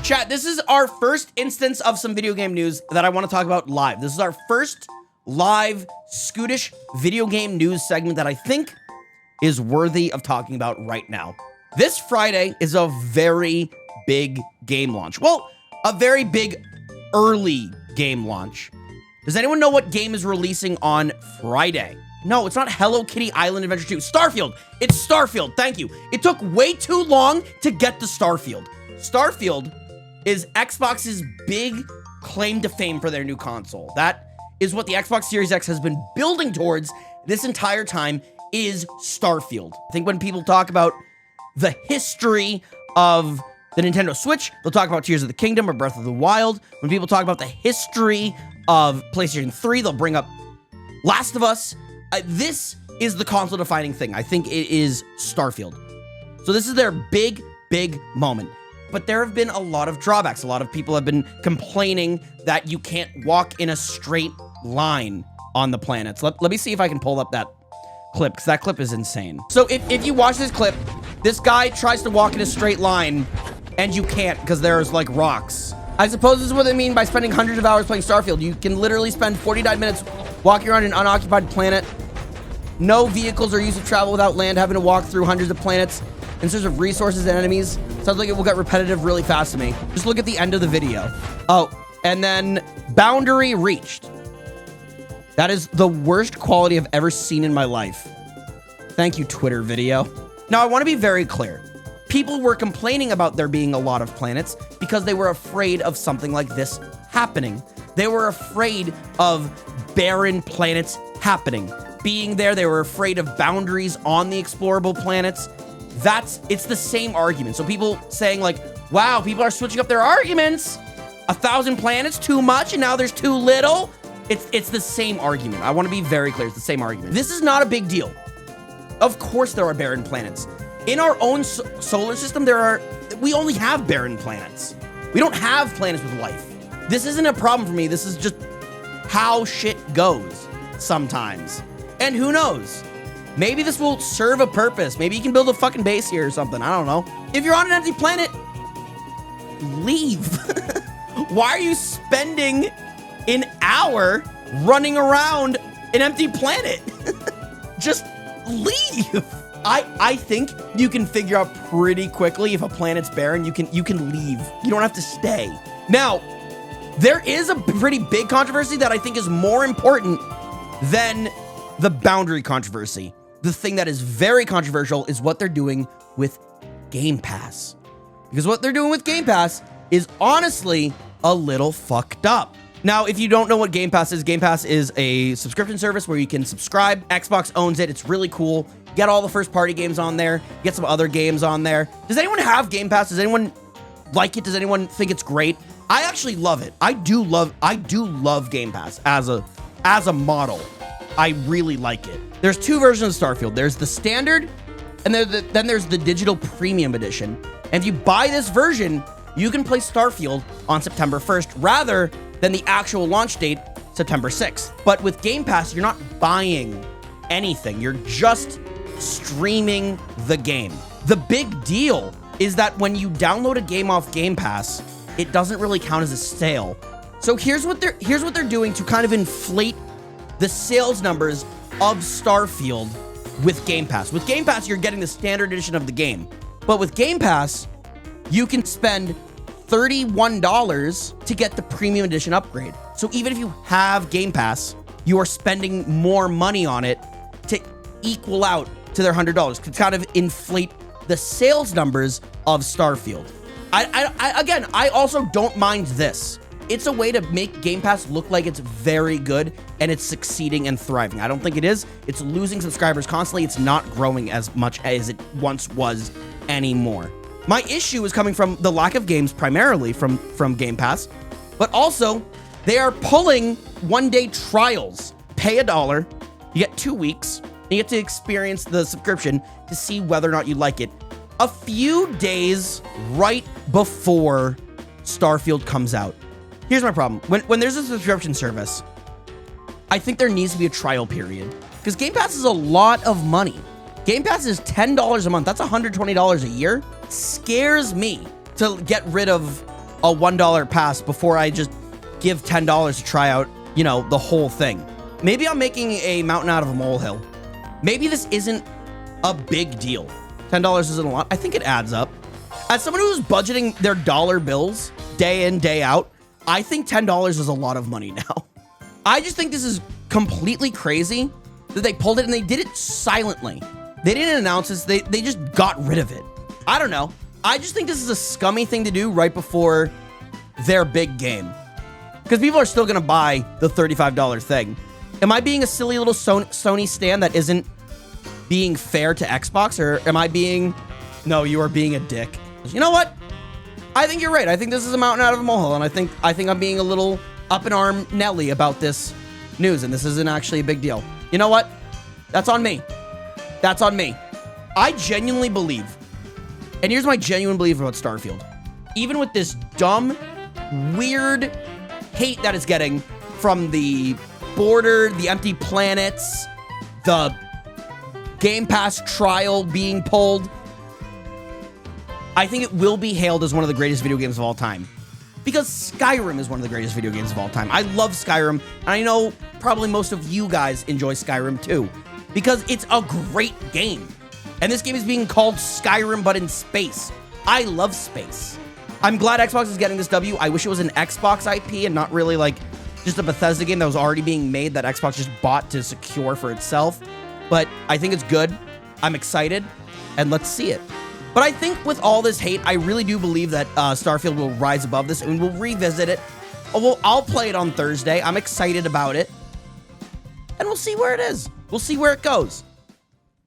Chat, this is our first instance of some video game news that I want to talk about live. This is our first live Skootish video game news segment that I think is worthy of talking about right now. This Friday is a very big game launch. Well, a very big early game launch. Does anyone know what game is releasing on Friday? No, it's not Hello Kitty Island Adventure 2. Starfield. It's Starfield. Thank you. It took way too long to get to Starfield. Starfield is Xbox's big claim to fame for their new console. That is what the Xbox Series X has been building towards this entire time, is Starfield. I think when people talk about the history of the Nintendo Switch, they'll talk about Tears of the Kingdom or Breath of the Wild. When people talk about the history of PlayStation 3, they'll bring up Last of Us. This is the console-defining thing. I think it is Starfield. So this is their big, big moment. But there have been a lot of drawbacks. A lot of people have been complaining that you can't walk in a straight line on the planets. Let me see if I can pull up that clip, because that clip is insane. So if you watch this clip, this guy tries to walk in a straight line, and you can't because there's, like, rocks. I suppose this is what they mean by spending hundreds of hours playing Starfield. You can literally spend 49 minutes walking around an unoccupied planet. No vehicles are used to travel without land, having to walk through hundreds of planets in search of resources and enemies. Sounds like it will get repetitive really fast to me. Just look at the end of the video. Oh, and then boundary reached. That is the worst quality I've ever seen in my life. Thank you, Twitter video. Now, I want to be very clear. People were complaining about there being a lot of planets because they were afraid of something like this happening. They were afraid of barren planets happening. Being there, they were afraid of boundaries on the explorable planets. It's the same argument. So people saying like, wow, people are switching up their arguments. 1,000 planets, too much, and now there's too little. It's the same argument. I want to be very clear. It's the same argument. This is not a big deal. Of course there are barren planets. In our own solar system, we only have barren planets. We don't have planets with life. This isn't a problem for me. This is just how shit goes sometimes. And who knows? Maybe this will serve a purpose. Maybe you can build a fucking base here or something. I don't know. If you're on an empty planet, leave. Why are you spending an hour running around an empty planet? Just leave. I think you can figure out pretty quickly if a planet's barren, you can leave. You don't have to stay. Now, there is a pretty big controversy that I think is more important than the boundary controversy. The thing that is very controversial is what they're doing with Game Pass. Because what they're doing with Game Pass is honestly a little fucked up. Now, if you don't know what Game Pass is a subscription service where you can subscribe. Xbox owns it. It's really cool. Get all the first-party games on there. Get some other games on there. Does anyone have Game Pass? Does anyone like it? Does anyone think it's great? I actually love it. I do love Game Pass as a model. I really like it. There's two versions of Starfield. There's the standard, and then there's the digital premium edition. And if you buy this version, you can play Starfield on September 1st rather than the actual launch date, September 6th. But with Game Pass, you're not buying anything. You're just streaming the game. The big deal is that when you download a game off Game Pass, it doesn't really count as a sale. So here's what they're doing to kind of inflate the sales numbers of Starfield with Game Pass. With Game Pass, you're getting the standard edition of the game. But with Game Pass, you can spend $31 to get the premium edition upgrade. So even if you have Game Pass, you are spending more money on it to equal out to their $100, to kind of inflate the sales numbers of Starfield. I also don't mind this. It's a way to make Game Pass look like it's very good and it's succeeding and thriving. I don't think it is. It's losing subscribers constantly. It's not growing as much as it once was anymore. My issue is coming from the lack of games, primarily from Game Pass, but also they are pulling one-day trials. Pay $1, you get 2 weeks, and you get to experience the subscription to see whether or not you like it. A few days right before Starfield comes out. Here's my problem. When there's a subscription service, I think there needs to be a trial period because Game Pass is a lot of money. Game Pass is $10 a month. That's $120 a year. Scares me to get rid of a $1 pass before I just give $10 to try out, you know, the whole thing. Maybe I'm making a mountain out of a molehill. Maybe this isn't a big deal. $10 isn't a lot. I think it adds up. As someone who's budgeting their dollar bills day in, day out, I think $10 is a lot of money now. I just think this is completely crazy that they pulled it and they did it silently. They didn't announce this. They just got rid of it. I don't know. I just think this is a scummy thing to do right before their big game. Because people are still going to buy the $35 thing. Am I being a silly little Sony stan that isn't being fair to Xbox? Or am I being... No, you are being a dick. You know what? I think you're right. I think this is a mountain out of a molehill. And I think I'm being a little up in arm Nelly about this news. And this isn't actually a big deal. You know what? That's on me. That's on me. I genuinely believe... And here's my genuine belief about Starfield. Even with this dumb, weird hate that it's getting from the border, the empty planets, the Gamepass trial being pulled, I think it will be hailed as one of the greatest video games of all time. Because Skyrim is one of the greatest video games of all time. I love Skyrim, and I know probably most of you guys enjoy Skyrim too. Because it's a great game. And this game is being called Skyrim, but in space. I love space. I'm glad Xbox is getting this W. I wish it was an Xbox IP and not really like just a Bethesda game that was already being made that Xbox just bought to secure for itself. But I think it's good. I'm excited. And let's see it. But I think with all this hate, I really do believe that Starfield will rise above this and we'll revisit it. I'll play it on Thursday. I'm excited about it. And we'll see where it is. We'll see where it goes.